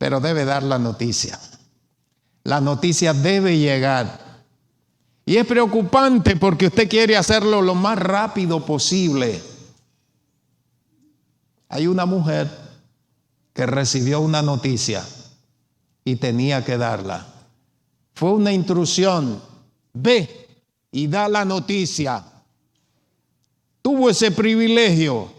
pero debe dar la noticia. La noticia debe llegar. Y es preocupante porque usted quiere hacerlo lo más rápido posible. Hay una mujer que recibió una noticia y tenía que darla. Fue una intrusión. Ve y da la noticia. Tuvo ese privilegio.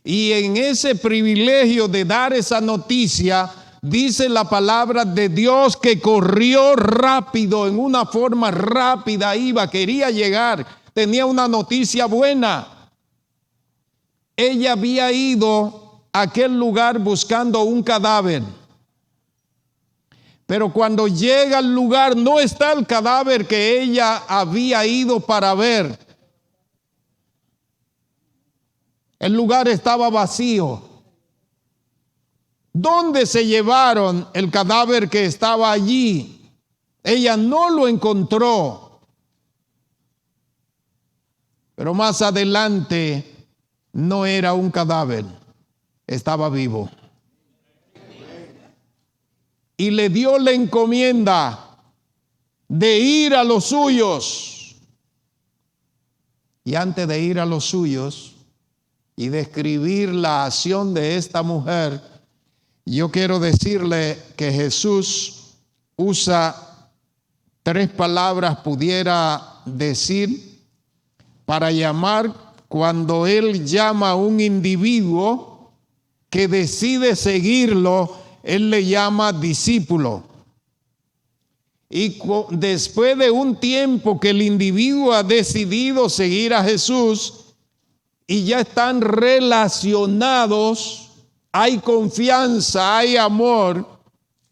Y en ese privilegio de dar esa noticia, dice la palabra de Dios que corrió rápido, en una forma rápida quería llegar, tenía una noticia buena. Ella había ido a aquel lugar buscando un cadáver. Pero cuando llega al lugar no está el cadáver que ella había ido para ver. El lugar estaba vacío. ¿Dónde se llevaron el cadáver que estaba allí? Ella no lo encontró. Pero más adelante no era un cadáver, estaba vivo. Y le dio la encomienda de ir a los suyos. Y antes de ir a los suyos y describir la acción de esta mujer, yo quiero decirle que Jesús usa 3 palabras, pudiera decir, para llamar cuando Él llama a un individuo que decide seguirlo. Él le llama discípulo. Y después de un tiempo que el individuo ha decidido seguir a Jesús y ya están relacionados, hay confianza, hay amor,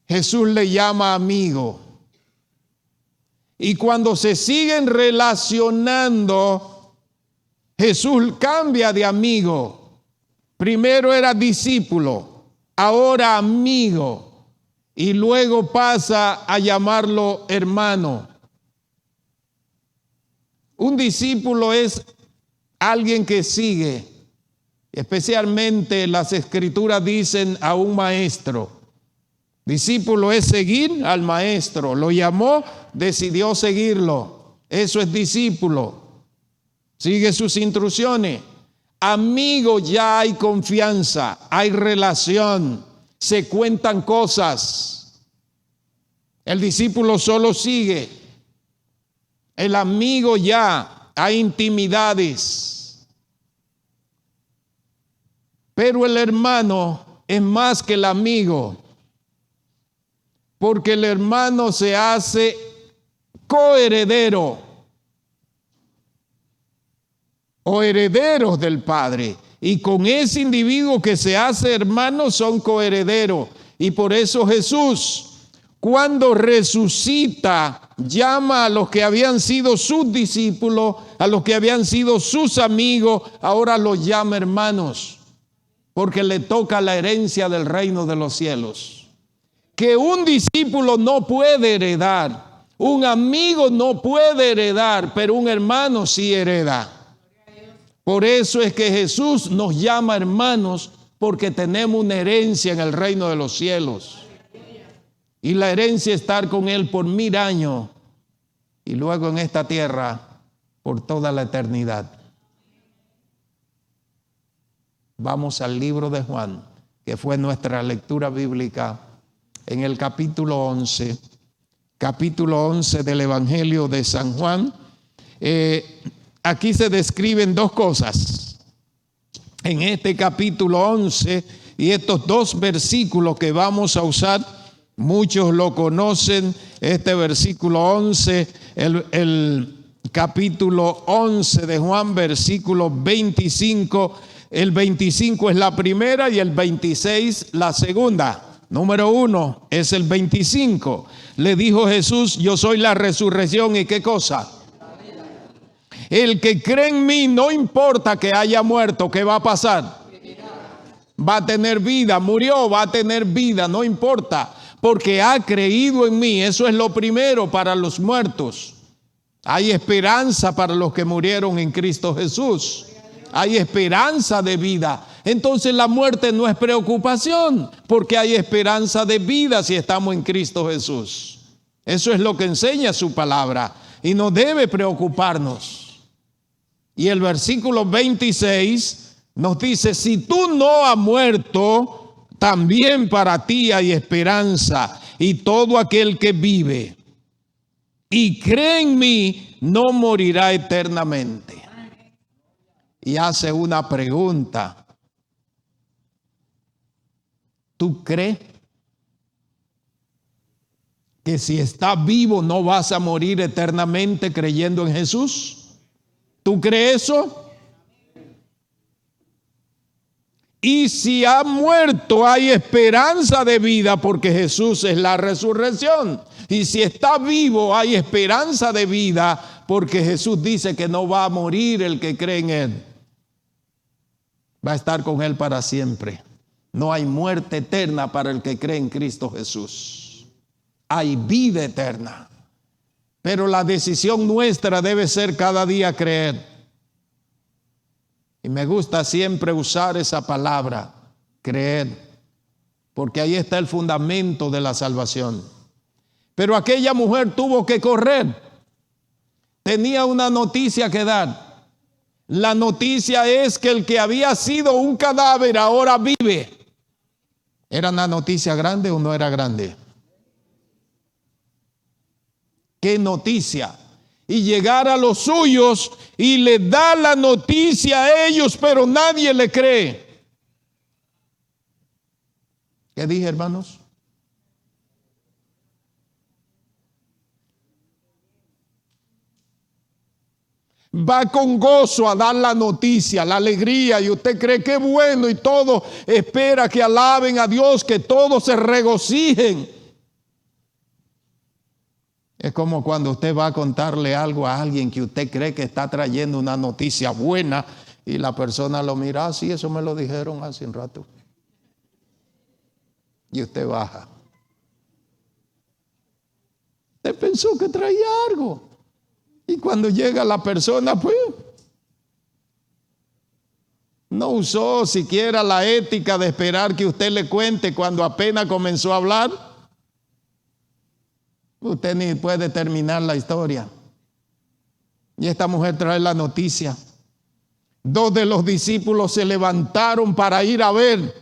Jesús le llama amigo. Y cuando se siguen relacionando, Jesús cambia de amigo. Primero era discípulo, ahora amigo, y luego pasa a llamarlo hermano. Un discípulo es alguien que sigue, especialmente las escrituras dicen a un maestro. Discípulo es seguir al maestro, lo llamó, decidió seguirlo. Eso es discípulo, sigue sus instrucciones. Amigo, ya hay confianza, hay relación, se cuentan cosas. El discípulo solo sigue. El amigo ya hay intimidades. Pero el hermano es más que el amigo, porque el hermano se hace coheredero o herederos del Padre. Y con ese individuo que se hace hermano son coherederos. Y por eso Jesús, cuando resucita, llama a los que habían sido sus discípulos, a los que habían sido sus amigos, ahora los llama hermanos, porque le toca la herencia del reino de los cielos. Que un discípulo no puede heredar, un amigo no puede heredar, pero un hermano sí hereda. Por eso es que Jesús nos llama hermanos, porque tenemos una herencia en el reino de los cielos. Y la herencia es estar con Él por 1000 años y luego en esta tierra por toda la eternidad. Vamos al libro de Juan, que fue nuestra lectura bíblica, en el capítulo 11 del Evangelio de San Juan. Aquí se describen 2 cosas en este capítulo 11 y estos 2 versículos que vamos a usar. Muchos lo conocen, este versículo 11, el capítulo 11 de Juan, versículo 25. El 25 es la primera y el 26 la segunda. Número 1 es el 25. Le dijo Jesús: yo soy la resurrección y ¿qué cosa? El que cree en mí, no importa que haya muerto, ¿qué va a pasar? Va a tener vida. Murió, va a tener vida, no importa, porque ha creído en mí. Eso es lo primero para los muertos. Hay esperanza para los que murieron en Cristo Jesús. Hay esperanza de vida. entonces la muerte no es preocupación, porque hay esperanza de vida si estamos en Cristo Jesús. Eso es lo que enseña su palabra y no debe preocuparnos. Y el versículo 26 nos dice, si tú no has muerto, también para ti hay esperanza, y todo aquel que vive y cree en mí no morirá eternamente. Y hace una pregunta. ¿Tú crees que si estás vivo no vas a morir eternamente creyendo en Jesús? ¿Tú crees eso? Y si has muerto, hay esperanza de vida porque Jesús es la resurrección. Y si está vivo, hay esperanza de vida porque Jesús dice que no va a morir el que cree en Él. Va a estar con Él para siempre. No hay muerte eterna para el que cree en Cristo Jesús. Hay vida eterna. Pero la decisión nuestra debe ser cada día creer. Y me gusta siempre usar esa palabra, creer, porque ahí está el fundamento de la salvación. Pero aquella mujer tuvo que correr. Tenía una noticia que dar. La noticia es que el que había sido un cadáver ahora vive. ¿Era una noticia grande o no era grande? ¿Qué noticia? Y llegar a los suyos y le da la noticia a ellos, pero nadie le cree. ¿Qué dije, hermanos? Va con gozo a dar la noticia, la alegría, y usted cree que es bueno y todo espera que alaben a Dios, que todos se regocijen. Es como cuando usted va a contarle algo a alguien que usted cree que está trayendo una noticia buena y la persona lo mira, sí, eso me lo dijeron hace un rato. Y usted baja. Usted pensó que traía algo. Y cuando llega la persona, pues, no usó siquiera la ética de esperar que usted le cuente cuando apenas comenzó a hablar. Usted ni puede terminar la historia. Y esta mujer trae la noticia. 2 de los discípulos se levantaron para ir a ver.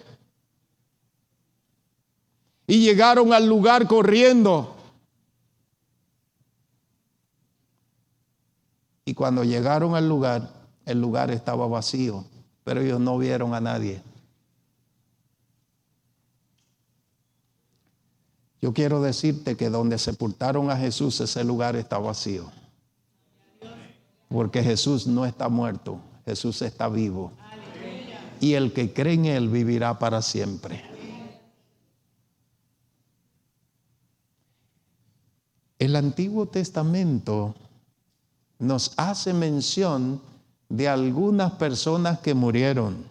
Y llegaron al lugar corriendo. Y cuando llegaron al lugar, el lugar estaba vacío, pero ellos no vieron a nadie. Yo quiero decirte que donde sepultaron a Jesús, ese lugar está vacío. Porque Jesús no está muerto, Jesús está vivo. Y el que cree en Él vivirá para siempre. El Antiguo Testamento nos hace mención de algunas personas que murieron.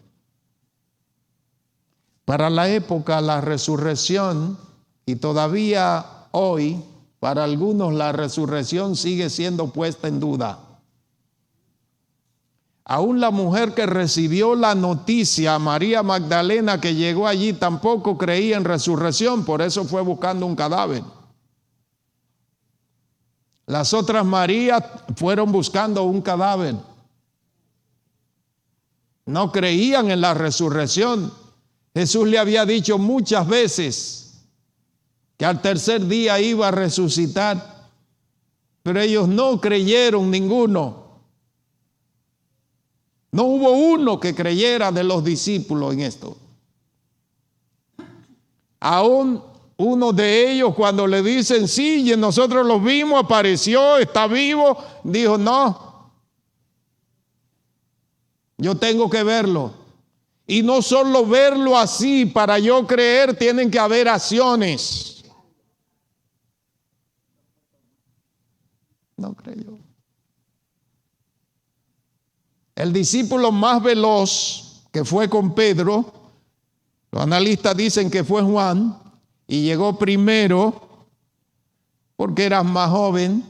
Para la época, la resurrección, y todavía hoy, para algunos la resurrección sigue siendo puesta en duda. Aún la mujer que recibió la noticia, María Magdalena, que llegó allí, tampoco creía en resurrección, por eso fue buscando un cadáver. Las otras Marías fueron buscando un cadáver. No creían en la resurrección. Jesús le había dicho muchas veces que al tercer día iba a resucitar, pero ellos no creyeron ninguno. No hubo uno que creyera de los discípulos en esto. Aún uno de ellos, cuando le dicen, sí, y nosotros lo vimos, apareció, está vivo, dijo, no, yo tengo que verlo. Y no solo verlo así, para yo creer tienen que haber acciones. No creyó. El discípulo más veloz que fue con Pedro, los analistas dicen que fue Juan, y llegó primero porque era más joven.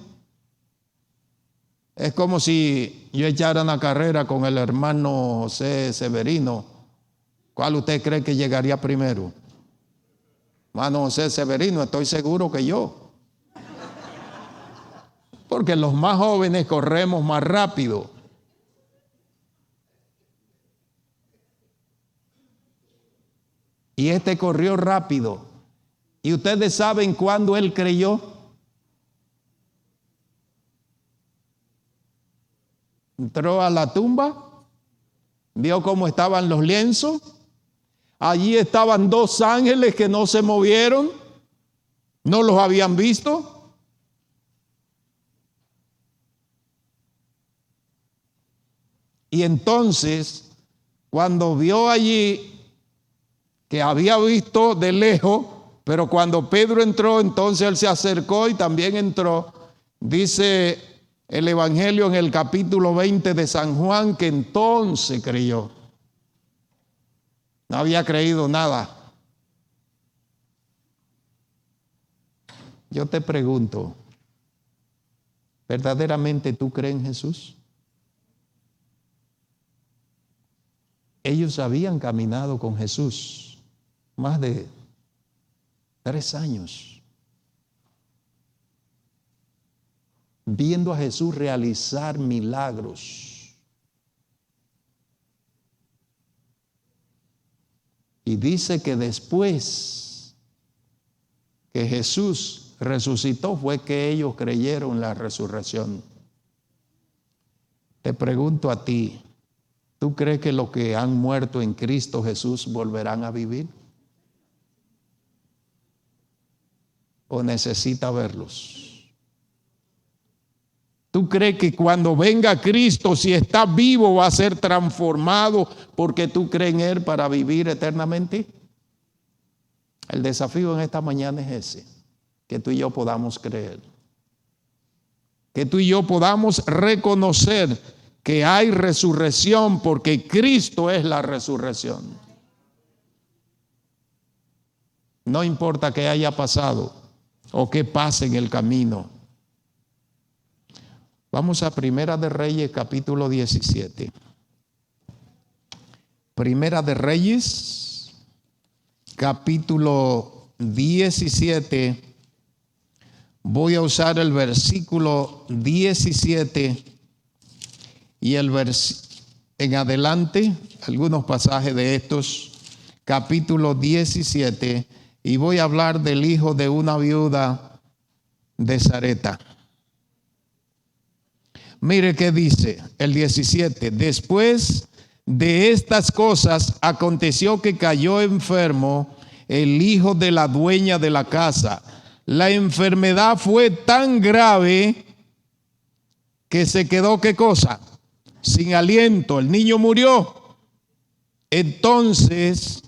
Es como si yo echara una carrera con el hermano José Severino ¿Cuál usted cree que llegaría primero? Hermano José Severino, estoy seguro que yo. Porque los más jóvenes corremos más rápido. Y este corrió rápido. ¿Y ustedes saben cuándo él creyó? Entró a la tumba, vio cómo estaban los lienzos. Allí estaban dos ángeles que no se movieron, no los habían visto. Y entonces, cuando vio allí que había visto de lejos, pero cuando Pedro entró, entonces él se acercó y también entró. Dice el Evangelio en el capítulo 20 de San Juan que entonces creyó. No había creído nada. Yo te pregunto, ¿verdaderamente tú crees en Jesús? Ellos habían caminado con Jesús más de 3 años, viendo a Jesús realizar milagros. Y dice que después que Jesús resucitó fue que ellos creyeron en la resurrección. Te pregunto a ti, ¿tú crees que los que han muerto en Cristo Jesús volverán a vivir? ¿O necesita verlos? ¿Tú crees que cuando venga Cristo, si está vivo, va a ser transformado porque tú crees en Él para vivir eternamente? El desafío en esta mañana es ese, que tú y yo podamos creer. Que tú y yo podamos reconocer que hay resurrección porque Cristo es la resurrección. No importa qué haya pasado o qué pase en el camino. Vamos a Primera de Reyes, capítulo 17. Primera de Reyes, capítulo 17. Voy a usar el versículo 17 y en adelante, algunos pasajes de estos, capítulo 17, y voy a hablar del hijo de una viuda de Sarepta. Mire qué dice el 17. Después de estas cosas, aconteció que cayó enfermo el hijo de la dueña de la casa. La enfermedad fue tan grave que se quedó, ¿qué cosa? Sin aliento. El niño murió. Entonces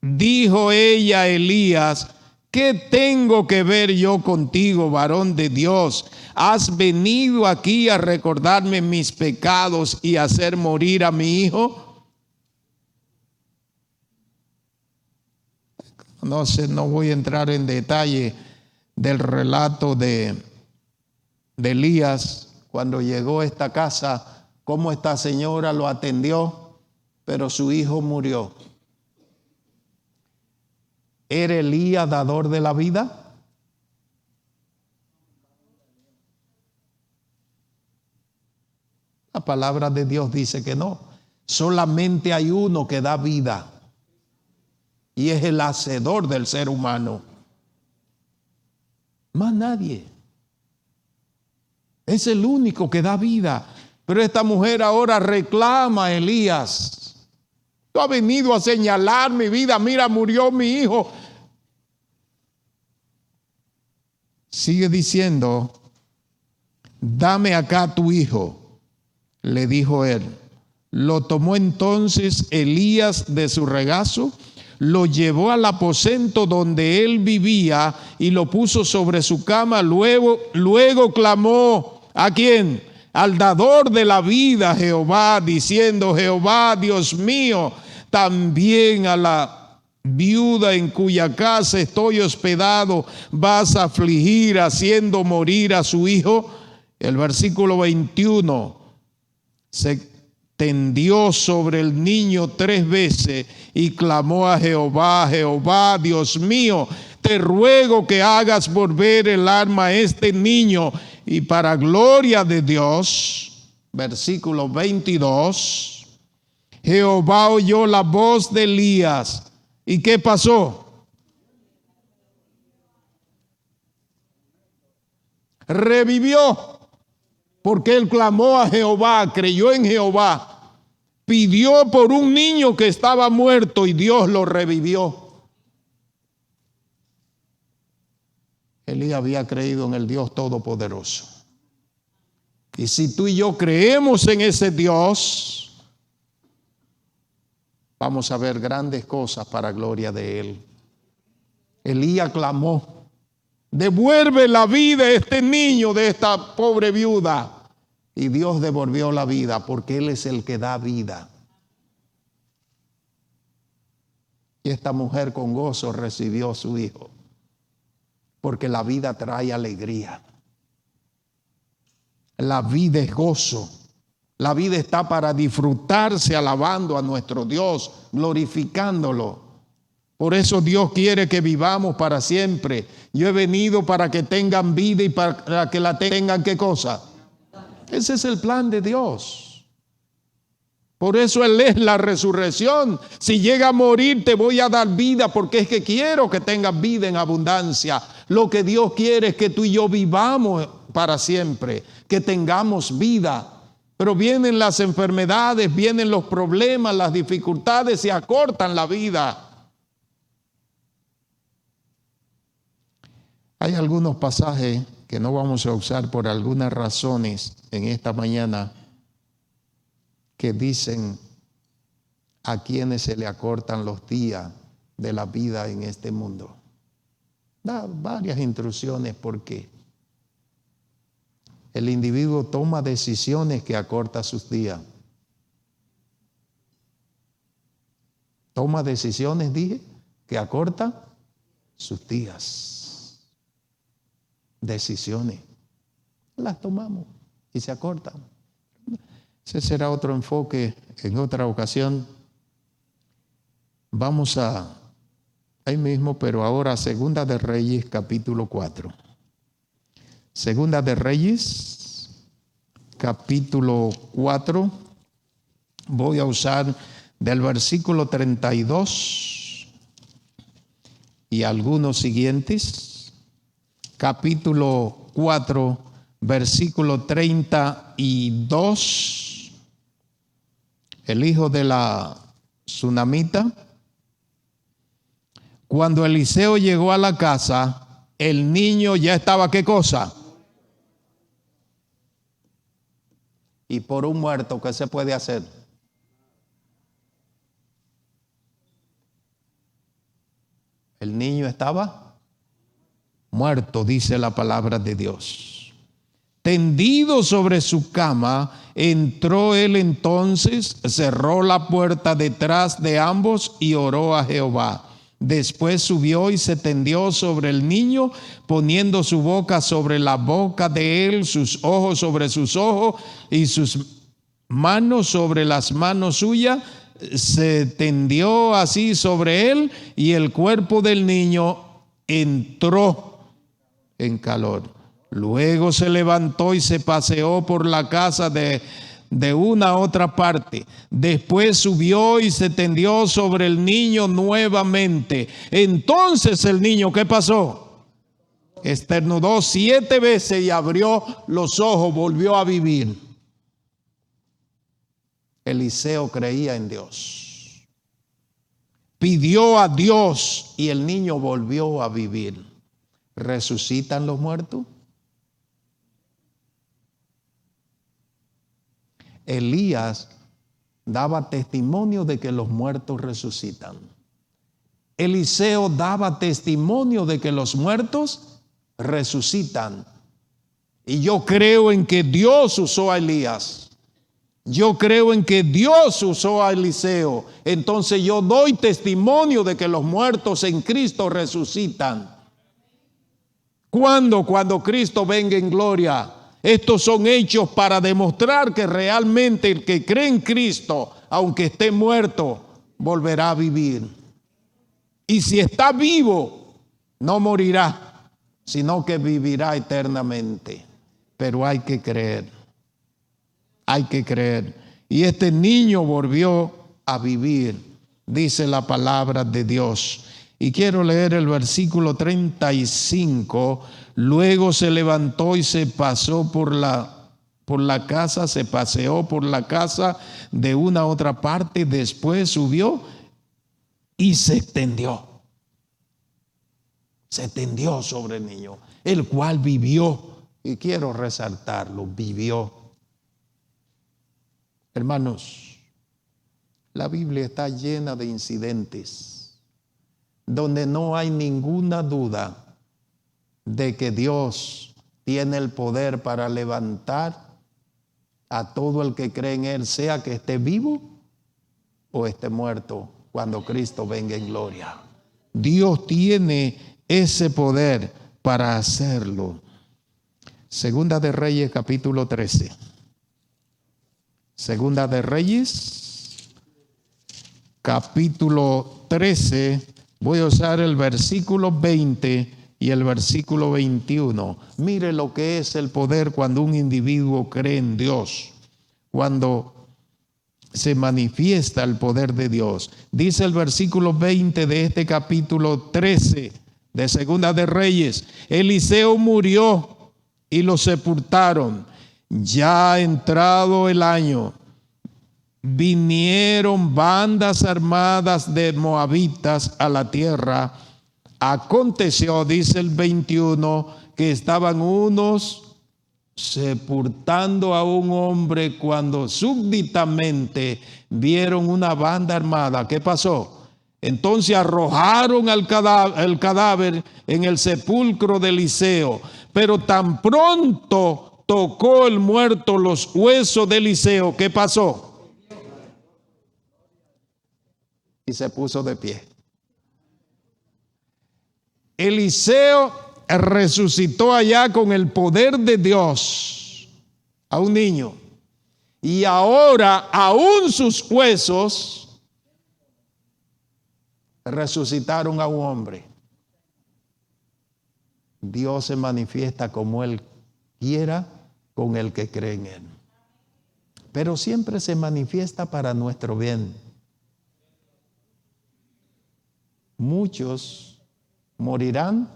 dijo ella a Elías: ¿qué tengo que ver yo contigo, varón de Dios? ¿Has venido aquí a recordarme mis pecados y hacer morir a mi hijo? No sé, no voy a entrar en detalle del relato de Elías cuando llegó a esta casa, cómo esta señora lo atendió, pero su hijo murió. ¿Era Elías dador de la vida? La palabra de Dios dice que no. Solamente hay uno que da vida y es el hacedor del ser humano. Más nadie. Es el único que da vida. Pero esta mujer ahora reclama a Elías. Tú has venido a señalar mi vida. Mira, murió mi hijo. Sigue diciendo: dame acá tu hijo, le dijo él. Lo tomó entonces Elías de su regazo, lo llevó al aposento donde él vivía y lo puso sobre su cama. Luego clamó, ¿a quién? Al dador de la vida, Jehová, diciendo: Jehová, Dios mío, también a la viuda en cuya casa estoy hospedado vas a afligir, haciendo morir a su hijo. El versículo 21, tendió sobre el niño 3 veces y clamó a Jehová: Jehová, Dios mío, te ruego que hagas volver el alma a este niño. Y para gloria de Dios, versículo 22, Jehová oyó la voz de Elías. ¿Y qué pasó? Revivió. Porque él clamó a Jehová, creyó en Jehová, pidió por un niño que estaba muerto y Dios lo revivió. Elías había creído en el Dios Todopoderoso. Y si tú y yo creemos en ese Dios, vamos a ver grandes cosas para gloria de Él. Elías clamó: devuelve la vida a este niño de esta pobre viuda. Y Dios devolvió la vida, porque Él es el que da vida. Y esta mujer con gozo recibió a su hijo, porque la vida trae alegría. La vida es gozo. La vida está para disfrutarse alabando a nuestro Dios, glorificándolo. Por eso Dios quiere que vivamos para siempre. Yo he venido para que tengan vida y para que la tengan, ¿qué cosa? Ese es el plan de Dios. Por eso Él es la resurrección. Si llega a morir, te voy a dar vida, porque es que quiero que tengas vida en abundancia. Lo que Dios quiere es que tú y yo vivamos para siempre, que tengamos vida. Pero vienen las enfermedades, vienen los problemas, las dificultades y acortan la vida. Hay algunos pasajes que no vamos a usar por algunas razones en esta mañana, que dicen a quienes se le acortan los días de la vida en este mundo. Da varias instrucciones porque el individuo toma decisiones que acorta sus días. Toma decisiones, dije, que acorta sus días. Decisiones. Las tomamos y se acortan. Ese será otro enfoque en otra ocasión. Vamos a ahí mismo, pero ahora Segunda de Reyes, capítulo 4. Segunda de Reyes, capítulo 4. Voy a usar del versículo 32 y algunos siguientes. Capítulo 4, versículo 32. El hijo de la Sunamita. Cuando Eliseo llegó a la casa, el niño ya estaba, ¿qué cosa? Y por un muerto, ¿qué se puede hacer? El niño estaba muerto, dice la palabra de Dios. Tendido sobre su cama, entró él entonces, cerró la puerta detrás de ambos y oró a Jehová. Después subió y se tendió sobre el niño, poniendo su boca sobre la boca de él, sus ojos sobre sus ojos y sus manos sobre las manos suyas. Se tendió así sobre él y el cuerpo del niño entró en calor. Luego se levantó y se paseó por la casa de una a otra parte. Después subió y se tendió sobre el niño nuevamente. Entonces el niño, ¿qué pasó? Esternudó 7 veces y abrió los ojos, volvió a vivir. Eliseo creía en Dios. Pidió a Dios y el niño volvió a vivir. ¿Resucitan los muertos? Elías daba testimonio de que los muertos resucitan. Eliseo daba testimonio de que los muertos resucitan. Y yo creo en que Dios usó a Elías. Yo creo en que Dios usó a Eliseo. Entonces yo doy testimonio de que los muertos en Cristo resucitan. ¿Cuándo? Cuando Cristo venga en gloria. Estos son hechos para demostrar que realmente el que cree en Cristo, aunque esté muerto, volverá a vivir. Y si está vivo, no morirá, sino que vivirá eternamente. Pero hay que creer. Hay que creer. Y este niño volvió a vivir, dice la palabra de Dios. Y quiero leer el versículo 35. Luego se levantó y se pasó por la casa, se paseó por la casa de una a otra parte. Después subió y se extendió. Se extendió sobre el niño, el cual vivió. Y quiero resaltarlo, vivió. Hermanos, la Biblia está llena de incidentes donde no hay ninguna duda de que Dios tiene el poder para levantar a todo el que cree en Él, sea que esté vivo o esté muerto, cuando Cristo venga en gloria. Dios tiene ese poder para hacerlo. Segunda de Reyes, capítulo 13. Segunda de Reyes, capítulo 13. Voy a usar el versículo 20 y el versículo 21. Mire lo que es el poder cuando un individuo cree en Dios, cuando se manifiesta el poder de Dios. Dice el versículo 20 de este capítulo 13 de Segunda de Reyes: Eliseo murió y lo sepultaron. Ya entrado el año, vinieron bandas armadas de moabitas a la tierra. Aconteció, dice el 21, que estaban unos sepultando a un hombre cuando súbitamente vieron una banda armada. ¿Qué pasó? Entonces arrojaron el cadáver en el sepulcro de Eliseo, pero tan pronto tocó el muerto los huesos de Eliseo, ¿qué pasó? Y se puso de pie. Eliseo resucitó allá con el poder de Dios a un niño. Y ahora aún sus huesos resucitaron a un hombre. Dios se manifiesta como Él quiera con el que cree en Él. Pero siempre se manifiesta para nuestro bien. Muchos morirán,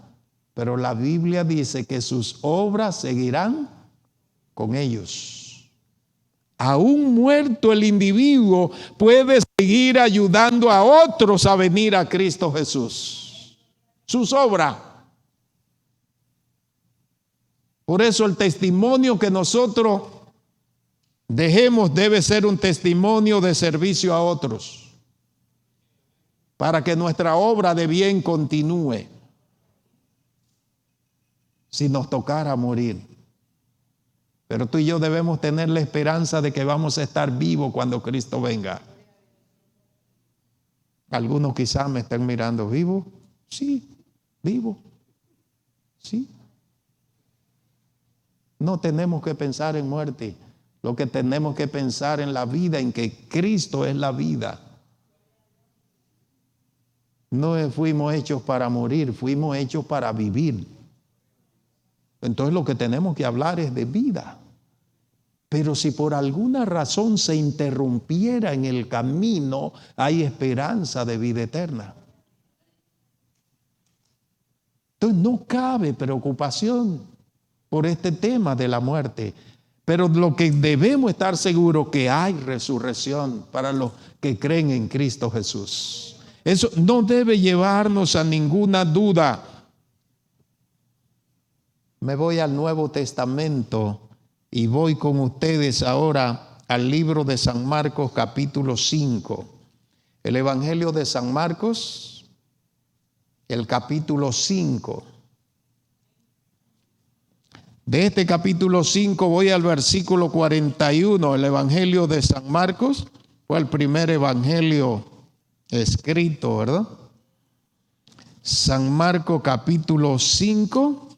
pero la Biblia dice que sus obras seguirán con ellos. Aún muerto el individuo puede seguir ayudando a otros a venir a Cristo Jesús. Sus obras. Por eso el testimonio que nosotros dejemos debe ser un testimonio de servicio a otros, para que nuestra obra de bien continúe. Si nos tocara morir. Pero tú y yo debemos tener la esperanza de que vamos a estar vivos cuando Cristo venga. Algunos quizás me estén mirando, ¿vivo? Sí, vivo. Sí. No tenemos que pensar en muerte. Lo que tenemos que pensar en la vida, en que Cristo es la vida. No fuimos hechos para morir, fuimos hechos para vivir. Entonces lo que tenemos que hablar es de vida. Pero si por alguna razón se interrumpiera en el camino, hay esperanza de vida eterna. Entonces no cabe preocupación por este tema de la muerte. Pero lo que debemos estar seguros que hay resurrección para los que creen en Cristo Jesús. Eso no debe llevarnos a ninguna duda. Me voy al Nuevo Testamento y voy con ustedes ahora al libro de San Marcos, capítulo 5. El Evangelio de San Marcos, el capítulo 5. De este capítulo 5 voy al versículo 41. El Evangelio de San Marcos fue el primer evangelio escrito, ¿verdad? San Marcos capítulo 5,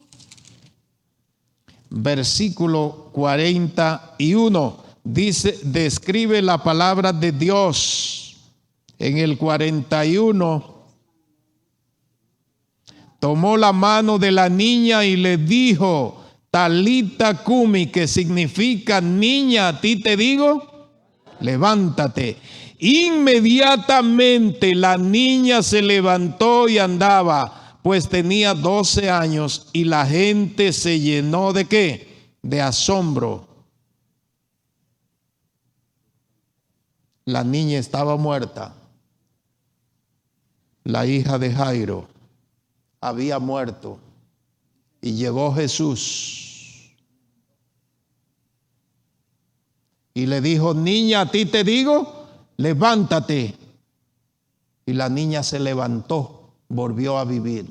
versículo 41. Dice, describe la palabra de Dios. En el 41, tomó la mano de la niña y le dijo, Talita Cumi, que significa niña, a ti te digo, levántate. Inmediatamente la niña se levantó y andaba, pues tenía 12 años, y la gente se llenó ¿de qué? De asombro. La niña estaba muerta. La hija de Jairo había muerto y llegó Jesús y le dijo, niña, a ti te digo, levántate. Y la niña se levantó, volvió a vivir.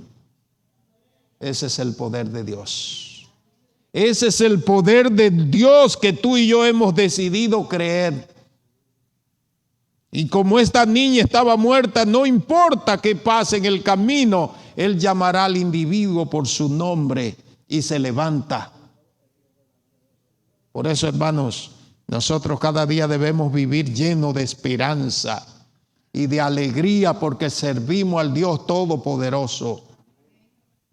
Ese es el poder de Dios. Ese es el poder de Dios que tú y yo hemos decidido creer. Y como esta niña estaba muerta, no importa qué pase en el camino, Él llamará al individuo por su nombre y se levanta. Por eso, hermanos, nosotros cada día debemos vivir llenos de esperanza y de alegría porque servimos al Dios Todopoderoso.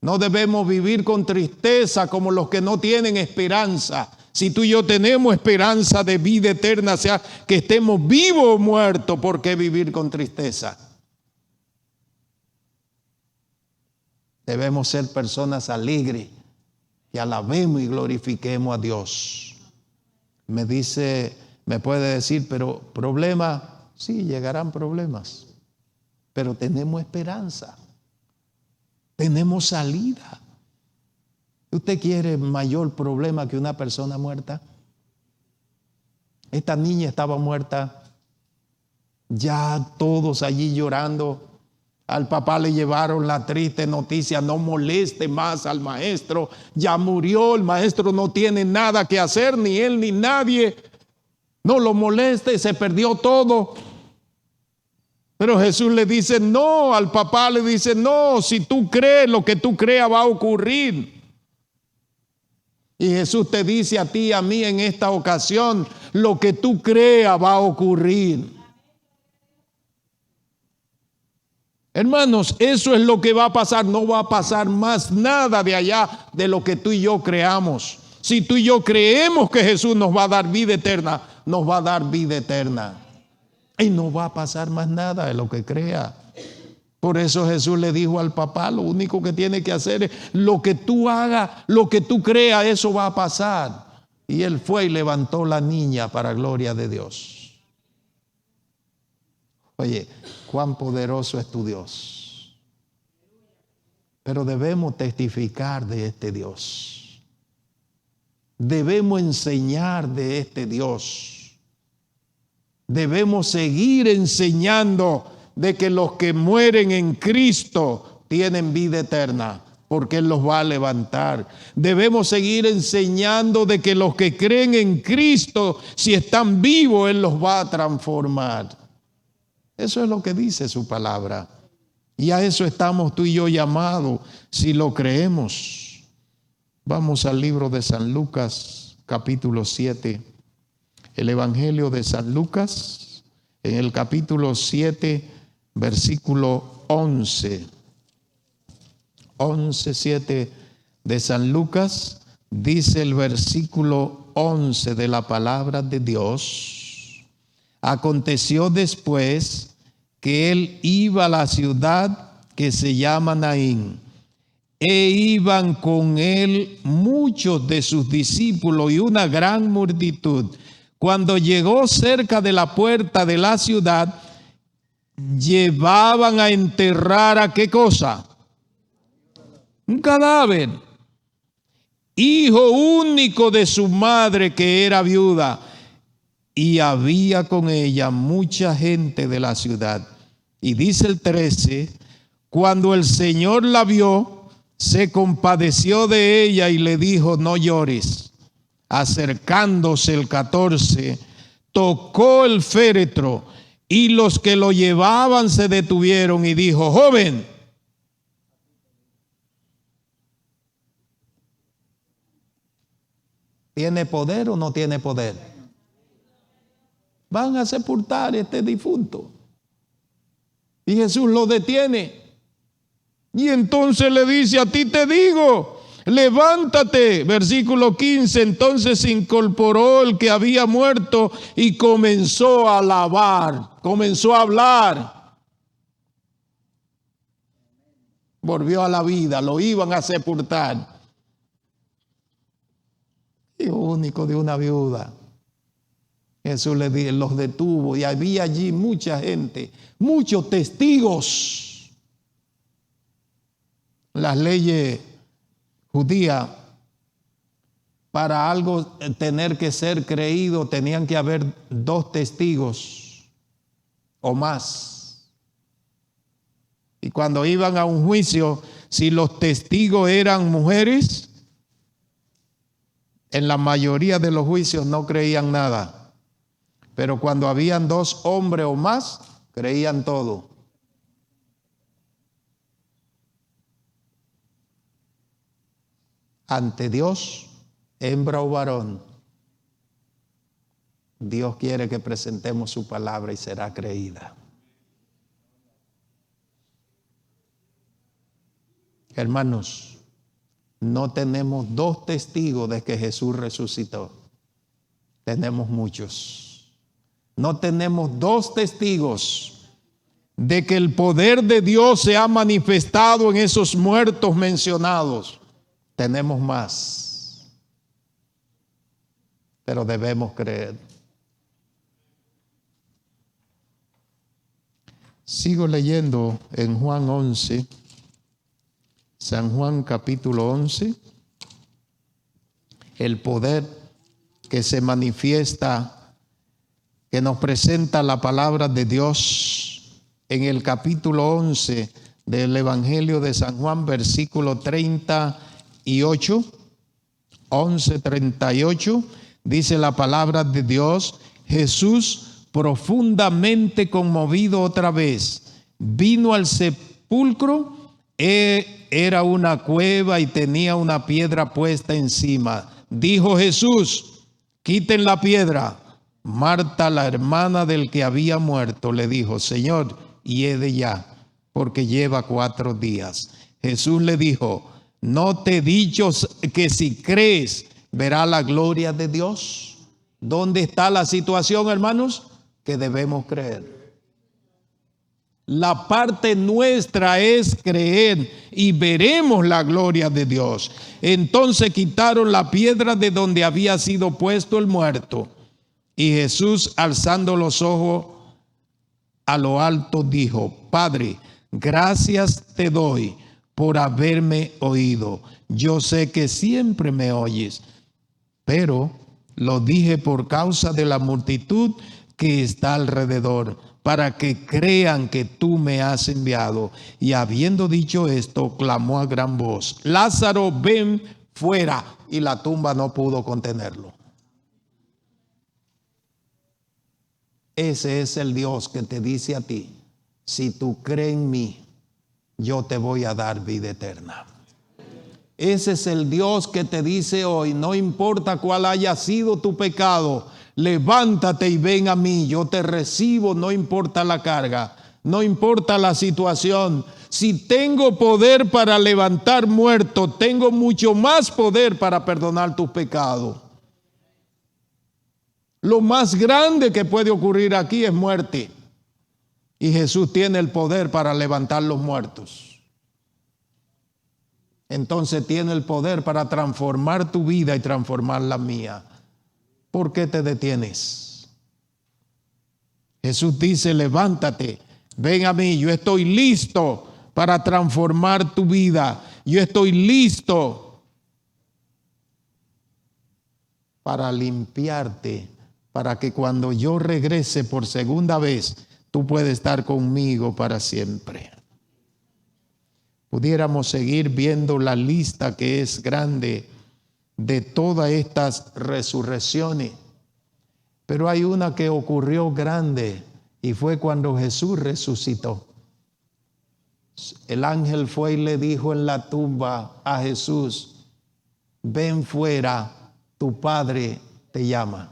No debemos vivir con tristeza como los que no tienen esperanza. Si tú y yo tenemos esperanza de vida eterna, sea que estemos vivos o muertos, ¿por qué vivir con tristeza? Debemos ser personas alegres y alabemos y glorifiquemos a Dios. Me puede decir, pero problemas, sí, llegarán problemas, pero tenemos esperanza, tenemos salida. ¿Usted quiere mayor problema que una persona muerta? Esta niña estaba muerta, ya todos allí llorando. Al papá le llevaron la triste noticia, no moleste más al maestro, ya murió, el maestro no tiene nada que hacer, ni él ni nadie, no lo moleste, se perdió todo. Pero Jesús le dice no, al papá le dice no, si tú crees, lo que tú creas va a ocurrir. Y Jesús te dice a ti y a mí en esta ocasión, lo que tú creas va a ocurrir. Hermanos, eso es lo que va a pasar, no va a pasar más nada de allá de lo que tú y yo creamos. Si tú y yo creemos que Jesús nos va a dar vida eterna, nos va a dar vida eterna. Y no va a pasar más nada de lo que crea. Por eso Jesús le dijo al papá, lo único que tiene que hacer es lo que tú hagas, lo que tú creas, eso va a pasar. Y él fue y levantó la niña para gloria de Dios. Oye, cuán poderoso es tu Dios. Pero debemos testificar de este Dios. Debemos enseñar de este Dios. Debemos seguir enseñando de que los que mueren en Cristo tienen vida eterna, porque Él los va a levantar. Debemos seguir enseñando de que los que creen en Cristo, si están vivos, Él los va a transformar. Eso es lo que dice su palabra. Y a eso estamos tú y yo llamados, si lo creemos. Vamos al libro de San Lucas, capítulo 7. El Evangelio de San Lucas, en el capítulo 7, versículo 11. 11:7 de San Lucas, dice el versículo 11 de la palabra de Dios. Aconteció después que él iba a la ciudad que se llama Naín, e iban con él muchos de sus discípulos y una gran multitud. Cuando llegó cerca de la puerta de la ciudad, llevaban a enterrar ¿a qué cosa? Un cadáver, hijo único de su madre que era viuda, y había con ella mucha gente de la ciudad. Y dice el 13, cuando el Señor la vio, se compadeció de ella y le dijo, no llores. Acercándose el 14, tocó el féretro y los que lo llevaban se detuvieron y dijo, joven, ¿Tiene poder o no tiene poder? Van a sepultar este difunto. Y Jesús lo detiene. Y entonces le dice, a ti te digo, levántate. Versículo 15, entonces se incorporó el que había muerto y comenzó a alabar, comenzó a hablar. Volvió a la vida, lo iban a sepultar. Hijo único de una viuda. Jesús los detuvo y había allí mucha gente, muchos testigos. Las leyes judías, para algo tener que ser creído, tenían que haber 2 testigos o más. Y cuando iban a un juicio, si los testigos eran mujeres, en la mayoría de los juicios no creían nada. Pero cuando habían 2 hombres o más, creían todo. Ante Dios, hembra o varón, Dios quiere que presentemos su palabra y será creída. Hermanos, no tenemos 2 testigos de que Jesús resucitó. Tenemos muchos. No tenemos 2 testigos de que el poder de Dios se ha manifestado en esos muertos mencionados. Tenemos más. Pero debemos creer. Sigo leyendo en Juan 11. San Juan capítulo 11, el poder que se manifiesta, que nos presenta la palabra de Dios en el capítulo 11 del Evangelio de San Juan, versículo 38, 11:38, dice la palabra de Dios: Jesús, profundamente conmovido otra vez, vino al sepulcro. Era una cueva y tenía una piedra puesta encima. Dijo Jesús: quiten la piedra. Marta, la hermana del que había muerto, le dijo: Señor, hiede ya, porque lleva 4 días. Jesús le dijo: ¿no te he dicho que si crees verás la gloria de Dios? ¿Dónde está la situación, hermanos? Que debemos creer. La parte nuestra es creer y veremos la gloria de Dios. Entonces quitaron la piedra de donde había sido puesto el muerto. Y Jesús, alzando los ojos a lo alto, dijo: Padre, gracias te doy por haberme oído. Yo sé que siempre me oyes, pero lo dije por causa de la multitud que está alrededor, para que crean que tú me has enviado. Y habiendo dicho esto, clamó a gran voz: Lázaro, ven fuera. Y la tumba no pudo contenerlo. Ese es el Dios que te dice a ti: si tú crees en mí, yo te voy a dar vida eterna. Ese es el Dios que te dice hoy: no importa cuál haya sido tu pecado, levántate y ven a mí, yo te recibo, no importa la carga, no importa la situación. Si tengo poder para levantar muertos, tengo mucho más poder para perdonar tus pecados. Lo más grande que puede ocurrir aquí es muerte. Y Jesús tiene el poder para levantar los muertos. Entonces tiene el poder para transformar tu vida y transformar la mía. ¿Por qué te detienes? Jesús dice: levántate, ven a mí, yo estoy listo para transformar tu vida. Yo estoy listo para limpiarte, para que cuando yo regrese por segunda vez, tú puedes estar conmigo para siempre. Pudiéramos seguir viendo la lista que es grande de todas estas resurrecciones, pero hay una que ocurrió grande y fue cuando Jesús resucitó. El ángel fue y le dijo en la tumba a Jesús: ven fuera, tu Padre te llama.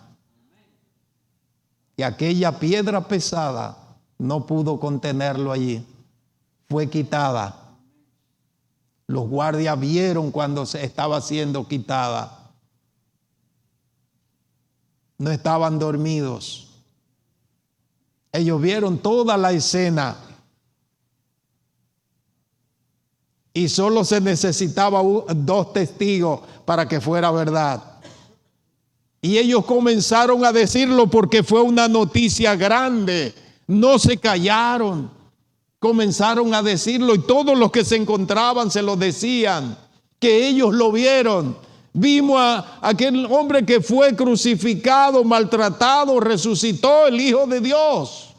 Y aquella piedra pesada no pudo contenerlo allí. Fue quitada. Los guardias vieron cuando se estaba siendo quitada. No estaban dormidos. Ellos vieron toda la escena. Y solo se necesitaba 2 testigos para que fuera verdad. Y ellos comenzaron a decirlo porque fue una noticia grande. No se callaron. Comenzaron a decirlo y todos los que se encontraban se lo decían, que ellos lo vieron. Vimos a aquel hombre que fue crucificado, maltratado, resucitó, el Hijo de Dios.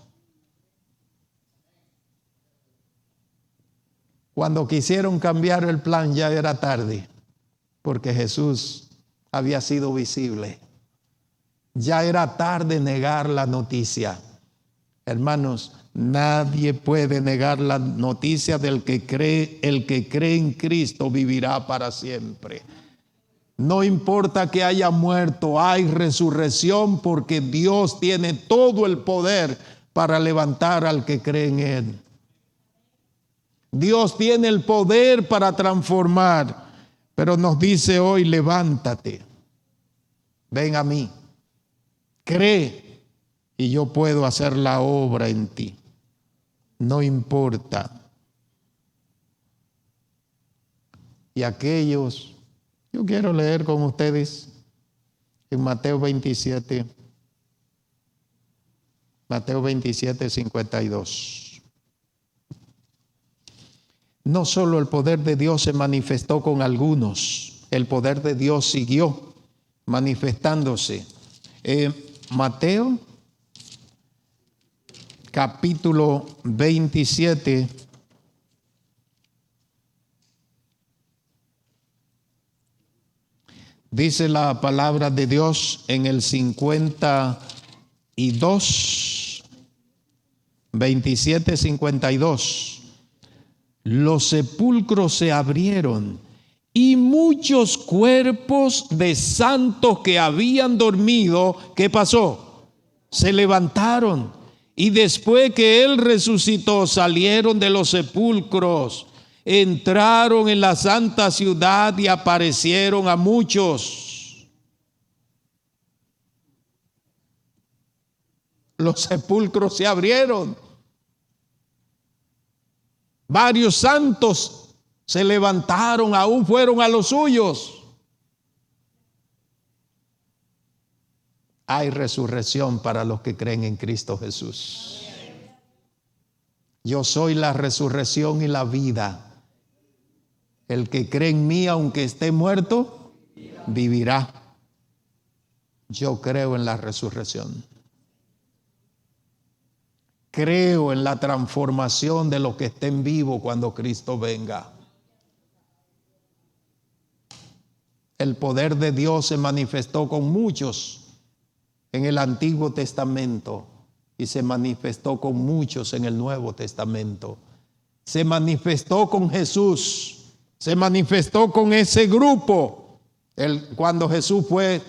Cuando quisieron cambiar el plan ya era tarde, porque Jesús había sido visible. Ya era tarde negar la noticia. Hermanos, nadie puede negar la noticia del que cree. El que cree en Cristo vivirá para siempre. No importa que haya muerto, hay resurrección porque Dios tiene todo el poder para levantar al que cree en Él. Dios tiene el poder para transformar, pero nos dice hoy: levántate, ven a mí, cree y yo puedo hacer la obra en ti. No importa. Y aquellos, yo quiero leer con ustedes en Mateo 27, 52. No solo el poder de Dios se manifestó con algunos, el poder de Dios siguió manifestándose. Mateo capítulo 27, dice la palabra de Dios en el 52, 27, 52. Los sepulcros se abrieron y muchos cuerpos de santos que habían dormido, ¿qué pasó? Se levantaron, y después que Él resucitó, salieron de los sepulcros, entraron en la santa ciudad y aparecieron a muchos. Los sepulcros se abrieron. Varios santos se levantaron, aún fueron a los suyos. Hay resurrección para los que creen en Cristo Jesús. Yo soy la resurrección y la vida. El que cree en mí, aunque esté muerto, vivirá. Yo creo en la resurrección. Creo en la transformación de los que estén vivos cuando Cristo venga. El poder de Dios se manifestó con muchos en el Antiguo Testamento y se manifestó con muchos en el Nuevo Testamento. Se manifestó con Jesús, se manifestó con ese grupo cuando Jesús fue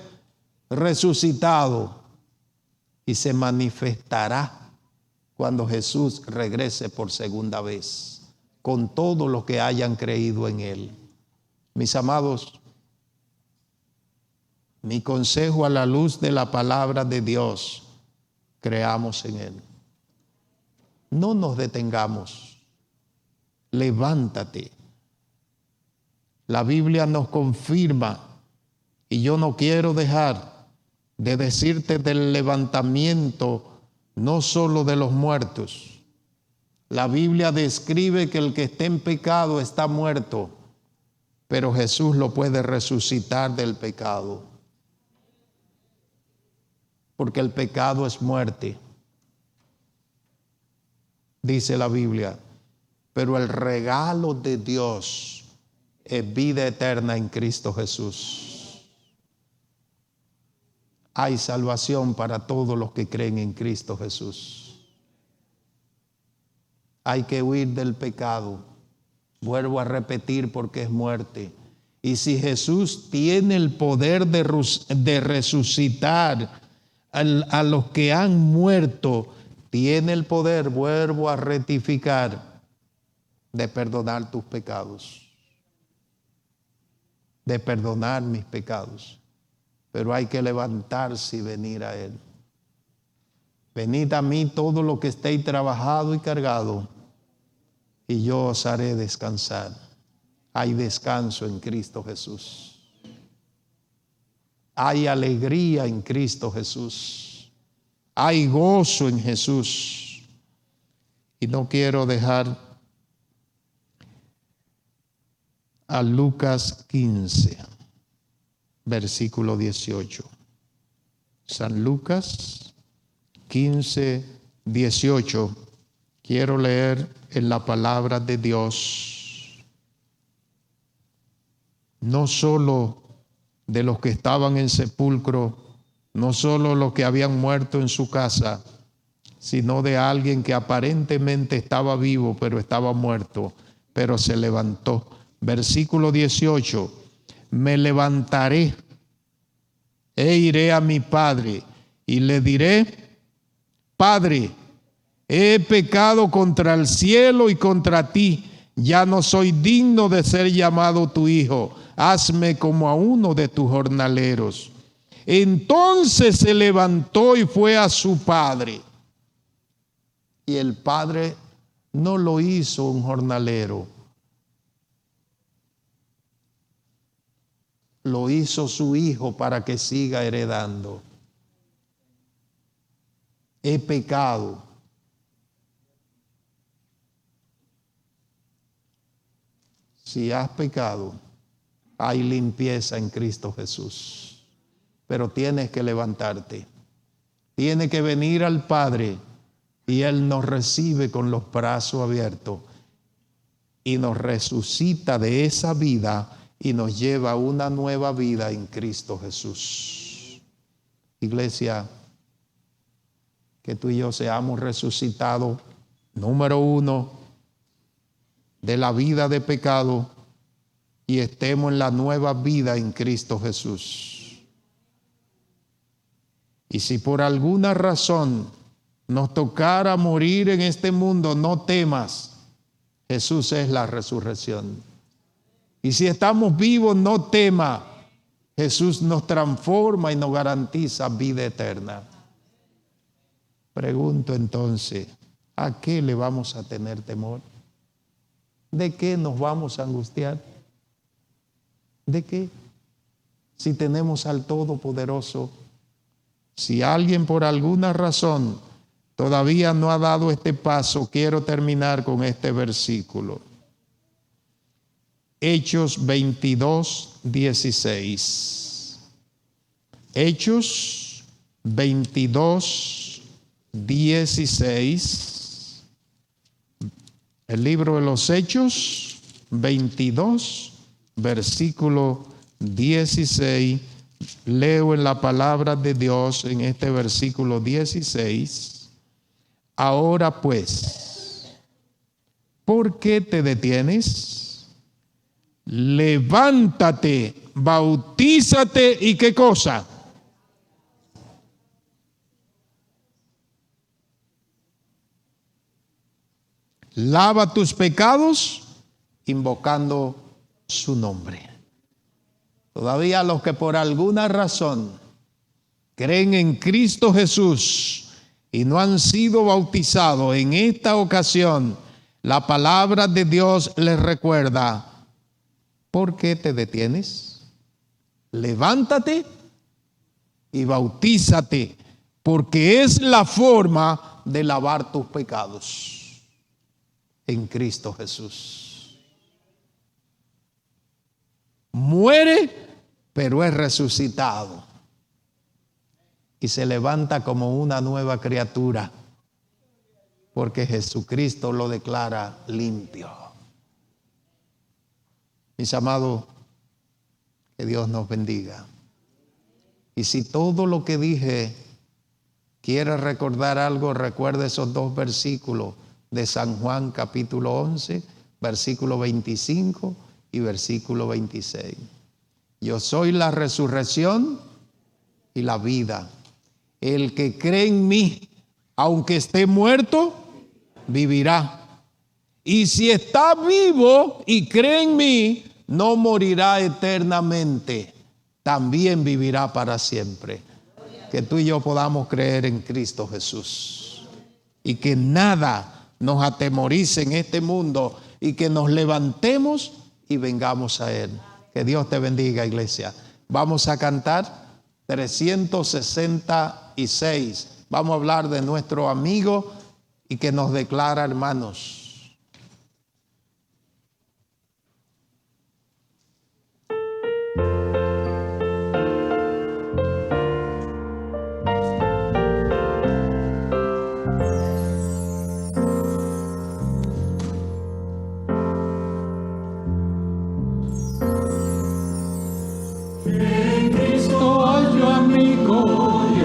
resucitado, y se manifestará cuando Jesús regrese por segunda vez, con todos los que hayan creído en Él. Mis amados, mi consejo a la luz de la palabra de Dios: creamos en Él. No nos detengamos. Levántate. La Biblia nos confirma, y yo no quiero dejar de decirte del levantamiento no solo de los muertos. La Biblia describe que el que esté en pecado está muerto, pero Jesús lo puede resucitar del pecado. Porque el pecado es muerte, dice la Biblia, pero el regalo de Dios es vida eterna en Cristo Jesús. Hay salvación para todos los que creen en Cristo Jesús. Hay que huir del pecado. Vuelvo a repetir, porque es muerte. Y si Jesús tiene el poder de resucitar a los que han muerto, tiene el poder, vuelvo a rectificar, de perdonar tus pecados, de perdonar mis pecados. Pero hay que levantarse y venir a Él. Venid a mí todo lo que estéis trabajado y cargado, y yo os haré descansar. Hay descanso en Cristo Jesús. Hay alegría en Cristo Jesús. Hay gozo en Jesús. Y no quiero dejar a Lucas 15, versículo 18. San Lucas 15, 18. Quiero leer en la palabra de Dios. No solo de los que estaban en sepulcro, no solo los que habían muerto en su casa, sino de alguien que aparentemente estaba vivo, pero estaba muerto, pero se levantó. Versículo 18, me levantaré e iré a mi padre y le diré, Padre, he pecado contra el cielo y contra ti, ya no soy digno de ser llamado tu hijo. Hazme como a uno de tus jornaleros. Entonces se levantó y fue a su padre. Y el padre no lo hizo un jornalero, lo hizo su hijo para que siga heredando. He pecado. Si has pecado, hay limpieza en Cristo Jesús. Pero tienes que levantarte. Tienes que venir al Padre y Él nos recibe con los brazos abiertos y nos resucita de esa vida y nos lleva a una nueva vida en Cristo Jesús. Iglesia, que tú y yo seamos resucitados, número uno, de la vida de pecado y estemos en la nueva vida en Cristo Jesús. Y si por alguna razón nos tocara morir en este mundo, no temas, Jesús es la resurrección. Y si estamos vivos, no temas, Jesús nos transforma y nos garantiza vida eterna. Pregunto entonces, ¿a qué le vamos a tener temor? ¿De qué nos vamos a angustiar? ¿De qué? Si tenemos al Todopoderoso. Si alguien por alguna razón todavía no ha dado este paso, quiero terminar con este versículo. Hechos 22, 16. Hechos 22, 16. El libro de los Hechos 22, versículo 16. Leo en la palabra de Dios en este versículo 16. Ahora pues, ¿por qué te detienes? Levántate, bautízate y ¿qué cosa? Lava tus pecados invocando su nombre. Todavía los que por alguna razón creen en Cristo Jesús y no han sido bautizados, en esta ocasión la palabra de Dios les recuerda, ¿por qué te detienes? Levántate y bautízate, porque es la forma de lavar tus pecados en Cristo Jesús. Muere, pero es resucitado y se levanta como una nueva criatura, porque Jesucristo lo declara limpio. Mis amados, que Dios nos bendiga. Y si todo lo que dije quiere recordar algo, recuerde esos dos versículos de San Juan capítulo 11, versículo 25 y versículo 26. Yo soy la resurrección y la vida. El que cree en mí, aunque esté muerto, vivirá. Y si está vivo y cree en mí, no morirá eternamente, también vivirá para siempre. Que tú y yo podamos creer en Cristo Jesús y que nada nos atemorice en este mundo y que nos levantemos y vengamos a Él. Que Dios te bendiga, iglesia. Vamos a cantar 366. Vamos a hablar de nuestro amigo y que nos declara hermanos.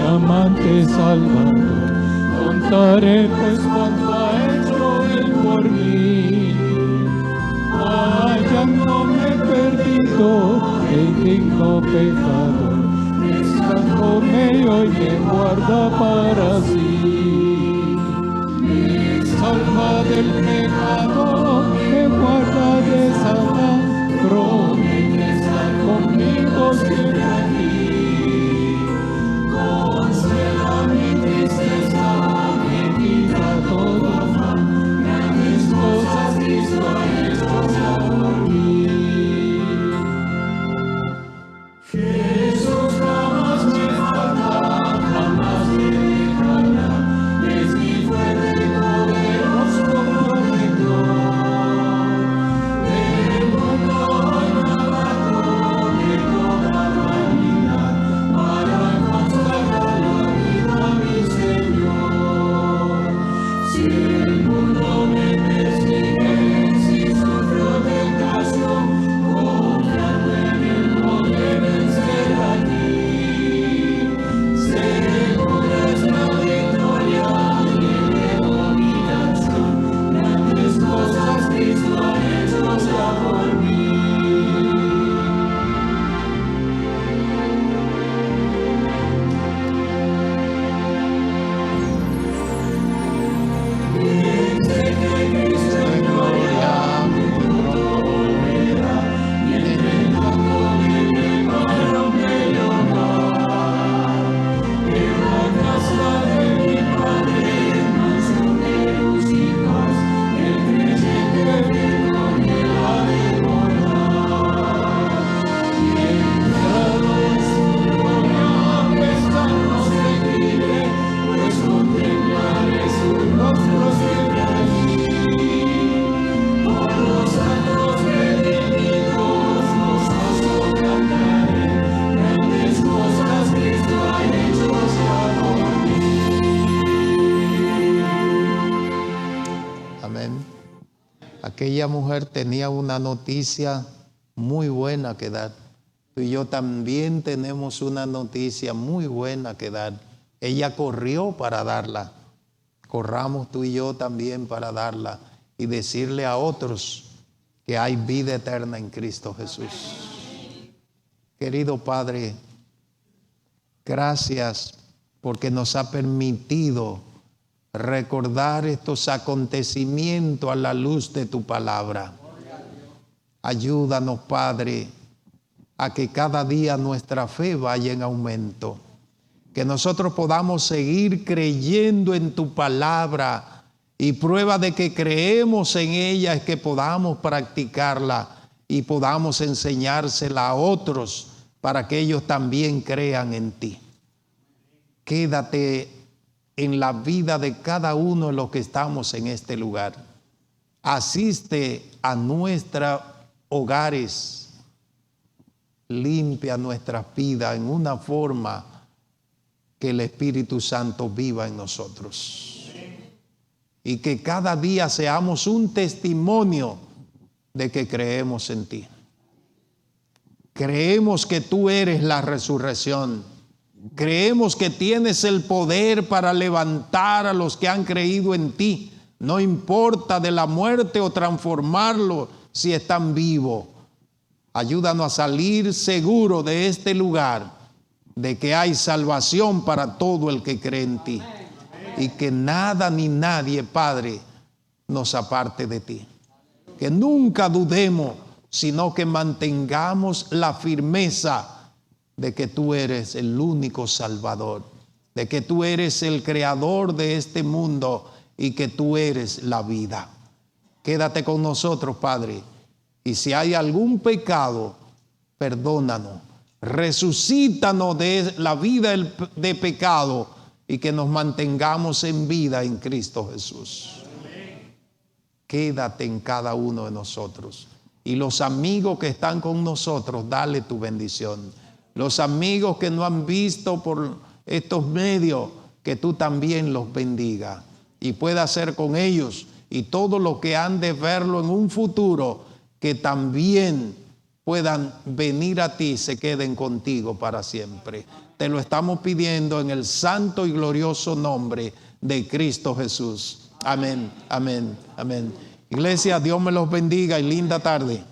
Amante Salvador, contaré pues cuanto ha hecho Él por mí. Hallándome perdido e indigno pecador, rescatóme y hoy me guarda para sí. Me salva del pecado, me guarda de Satán, promete estar conmigo siempre aquí. Consuela mi tristeza, me quita todo afán, grandes cosas Cristo ha hecho ya por mí. Jesús jamás me falta, jamás me dejará, es mi fuerte y poderoso protector. Del mundo hoy me aparto de toda vanidad, para consagrar la vida a mi Señor. Si el mundo me persigue, si sufro tentación, confiando en Él podré vencer aquí. Segura es la victoria y elevo mi canción, grandes cosas Cristo ha hecho ya por mí. Sé que Cristo en gloria mi pronto volverá, y en el mundo vive para un bello hogar. En la casa de mi Padre, mansión de luz y paz, el creyente bien con Él ha de morar. Y entrado en su gloria, no seguiré, pues contemplaré su rostro siempre allí. Por los santos redimidos, gozoso cantaré, grandes cosas Cristo ha hecho ya por mí. Amén. Aquella mujer tenía una noticia muy buena que dar. Tú y yo también tenemos una noticia muy buena que dar. Ella corrió para darla. Corramos tú y yo también para darla y decirle a otros que hay vida eterna en Cristo Jesús. Querido Padre, gracias porque nos ha permitido recordar estos acontecimientos a la luz de tu palabra. Ayúdanos, Padre, a que cada día nuestra fe vaya en aumento. Que nosotros podamos seguir creyendo en tu palabra y prueba de que creemos en ella es que podamos practicarla y podamos enseñársela a otros para que ellos también crean en ti. Quédate en la vida de cada uno de los que estamos en este lugar. Asiste a nuestros hogares, limpia nuestras vidas en una forma que el Espíritu Santo viva en nosotros. Y que cada día seamos un testimonio de que creemos en ti. Creemos que tú eres la resurrección. Creemos que tienes el poder para levantar a los que han creído en ti. No importa de la muerte o transformarlo si están vivos. Ayúdanos a salir seguro de este lugar, de que hay salvación para todo el que cree en ti. Y que nada ni nadie, Padre, nos aparte de ti. Que nunca dudemos, sino que mantengamos la firmeza de que tú eres el único Salvador, de que tú eres el creador de este mundo y que tú eres la vida. Quédate con nosotros, Padre, y si hay algún pecado, perdónanos, resucítanos de la vida de pecado y que nos mantengamos en vida en Cristo Jesús. Quédate en cada uno de nosotros. Y los amigos que están con nosotros, dale tu bendición. Los amigos que no han visto por estos medios, que tú también los bendiga y pueda hacer con ellos y todo lo que han de verlo en un futuro, que también puedan venir a ti y se queden contigo para siempre. Te lo estamos pidiendo en el santo y glorioso nombre de Cristo Jesús. Amén, amén, amén. Iglesia, Dios me los bendiga y linda tarde.